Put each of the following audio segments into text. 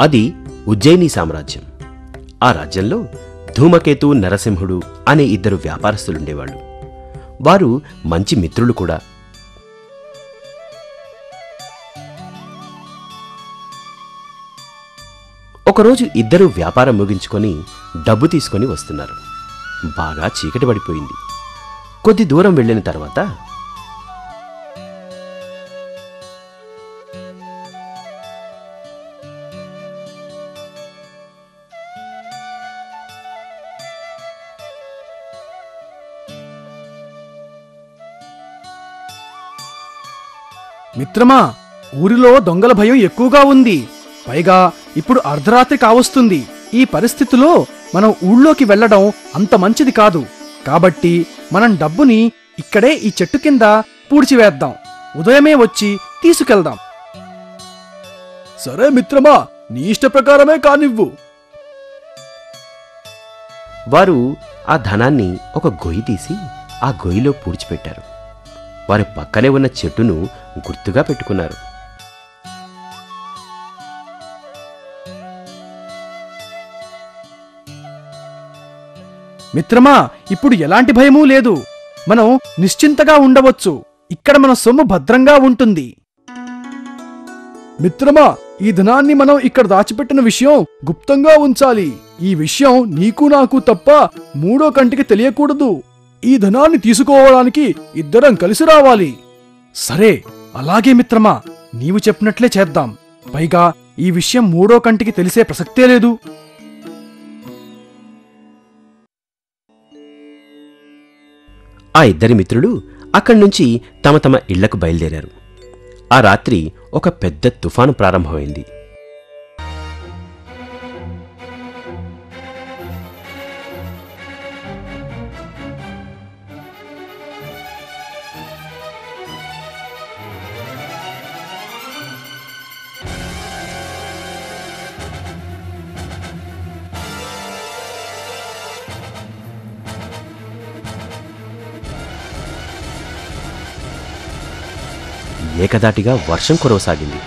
అది ఉజ్జయిని సామ్రాజ్యం. ఆ రాజ్యంలో ధూమకేతు, నరసింహుడు అనే ఇద్దరు వ్యాపారస్తులుండేవాళ్ళు. వారు మంచి మిత్రులు కూడా. ఒకరోజు ఇద్దరూ వ్యాపారం ముగించుకొని డబ్బు తీసుకొని వస్తున్నారు. బాగా చీకటి పడిపోయింది. కొద్ది దూరం వెళ్ళిన తర్వాత మిత్రమా, ఊరిలో దొంగల భయం ఎక్కువగా ఉంది. పైగా ఇప్పుడు అర్ధరాత్రి కావస్తుంది. ఈ పరిస్థితిలో మనం ఊళ్ళోకి వెళ్లడం అంత మంచిది కాదు. కాబట్టి మనం డబ్బుని ఇక్కడే ఈ చెట్టు కింద పూడ్చివేద్దాం. ఉదయమే వచ్చి తీసుకెళ్దాం. సరే మిత్రమా, నీ ఇష్ట ప్రకారమే కానివ్వు. వారు ఆ ధనాన్ని ఒక గొయ్యి తీసి ఆ గొయ్యిలో పూడ్చిపెట్టారు. వారి పక్కనే ఉన్న చెట్టును గుర్తుగా పెట్టుకున్నారు. మిత్రమా, ఇప్పుడు ఎలాంటి భయమూ లేదు. మనం నిశ్చింతగా ఉండవచ్చు. ఇక్కడ మన సొమ్ము భద్రంగా ఉంటుంది. మిత్రమా, ఈ ధనాన్ని మనం ఇక్కడ దాచిపెట్టిన విషయం గుప్తంగా ఉంచాలి. ఈ విషయం నీకు నాకు తప్ప మూడో కంటికి తెలియకూడదు. ఈ ధనాన్ని తీసుకోవడానికి ఇద్దరం కలిసి రావాలి. సరే, అలాగే మిత్రమా, నీవు చెప్పినట్లే చేద్దాం. పైగా ఈ విషయం మూడో కంటికి తెలిసే ప్రసక్తే లేదు. ఆ ఇద్దరి మిత్రులు అక్కడి నుంచి తమ తమ ఇళ్లకు బయలుదేరారు. ఆ రాత్రి ఒక పెద్ద తుఫాను ప్రారంభమైంది. ఏకదాటిగా వర్షం కురవసాగింది.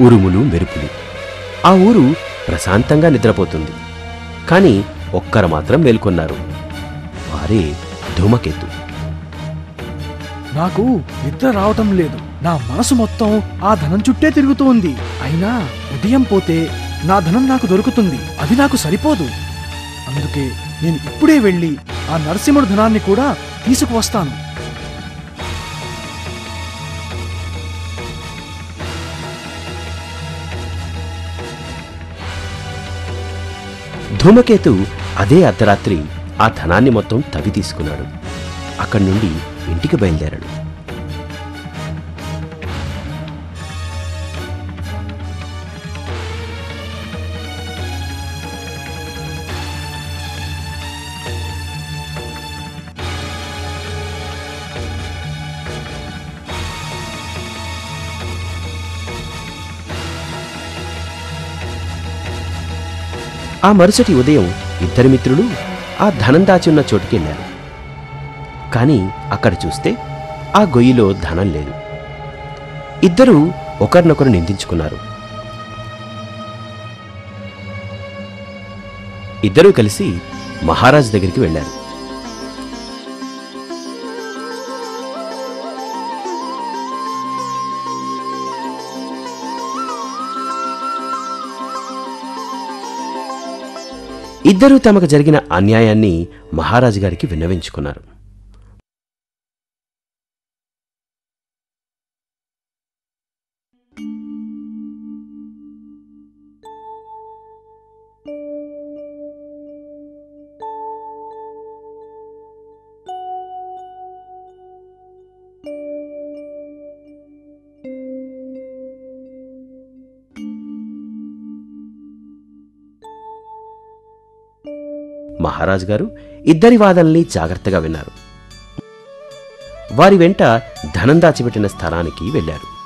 ఉరుములు, మెరుపులు. ఆ ఊరు ప్రశాంతంగా నిద్రపోతుంది. కాని ఒక్కరు మాత్రం మేల్కొన్నారు. వారే ధూమకేతు. నాకు నిద్ర రావటం లేదు. నా మనసు మొత్తం ఆ ధనం చుట్టే తిరుగుతోంది. అయినా ఉదయం పోతే నా ధనం నాకు దొరుకుతుంది. అది నాకు సరిపోదు. అందుకే నేను ఇప్పుడే వెళ్ళి ఆ నరసింహుడు ధనాన్ని కూడా తీసుకువస్తాను. ధూమకేతు అదే అర్ధరాత్రి ఆ ధనాన్ని మొత్తం తవ్వి తీసుకున్నాడు. అక్కడి నుండి ఇంటికి బయలుదేరాడు. ఆ మరుసటి ఉదయం ఇద్దరు మిత్రులు ఆ ధనం దాచున్న చోటుకెళ్లారు. కాని అక్కడ చూస్తే ఆ గొయ్యిలో ధనం లేదు. ఇద్దరూ ఒకరినొకరు నిందించుకున్నారు. ఇద్దరూ కలిసి మహారాజు దగ్గరికి వెళ్లారు. ఇద్దరూ తమకు జరిగిన అన్యాయాన్ని మహారాజు గారికి విన్నవించుకున్నారు. మహారాజు గారు ఇద్దరి వాదనల్ని జాగ్రత్తగా విన్నారు. వారి వెంట ధనం దాచిపెట్టిన స్థలానికి వెళ్లారు.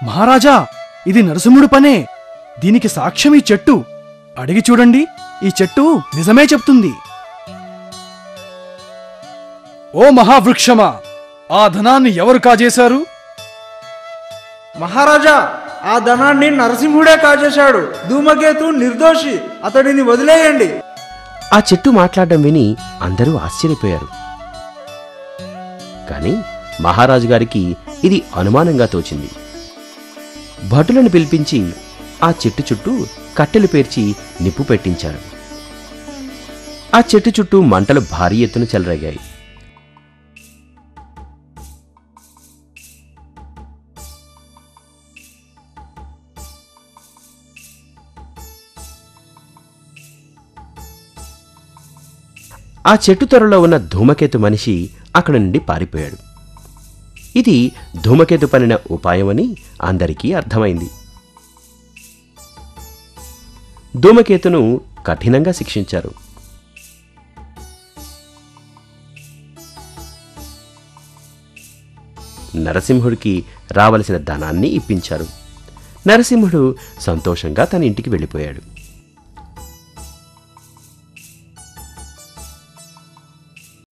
మహారాజా, ఇది నరసింహుడు పనే. దీనికి సాక్ష్యం ఈ చెట్టు. అడిగి చూడండి, ఈ చెట్టు నిజమే చెప్తుంది. ఓ మహావృక్షమా, ఆ ధనాన్ని ఎవరు కాజేశారు? మహారాజా, ఆ ధనాన్ని నరసింహుడే కాజేశాడు. ధూమకేతు నిర్దోషి, అతడిని వదిలేయండి. ఆ చెట్టు మాట్లాడడం విని అందరూ ఆశ్చర్యపోయారు. కాని మహారాజు గారికి ఇది అనుమానంగా తోచింది. భటులను పిలిపించి ఆ చెట్టు చుట్టూ కట్టెలు పేర్చి నిప్పు పెట్టించారు. ఆ చెట్టు చుట్టూ మంటలు భారీ ఎత్తున చెలరేగాయి. ఆ చెట్టు త్వరలో ఉన్న ధూమకేతు మనిషి అక్కడి నుండి పారిపోయాడు. ఇది ధూమకేతు పనిన ఉపాయమని అందరికీ అర్థమైంది. ధూమకేతును కఠినంగా శిక్షించారు. నరసింహుడికి రావలసిన ధనాన్ని ఇప్పించారు. నరసింహుడు సంతోషంగా తన ఇంటికి వెళ్ళిపోయాడు.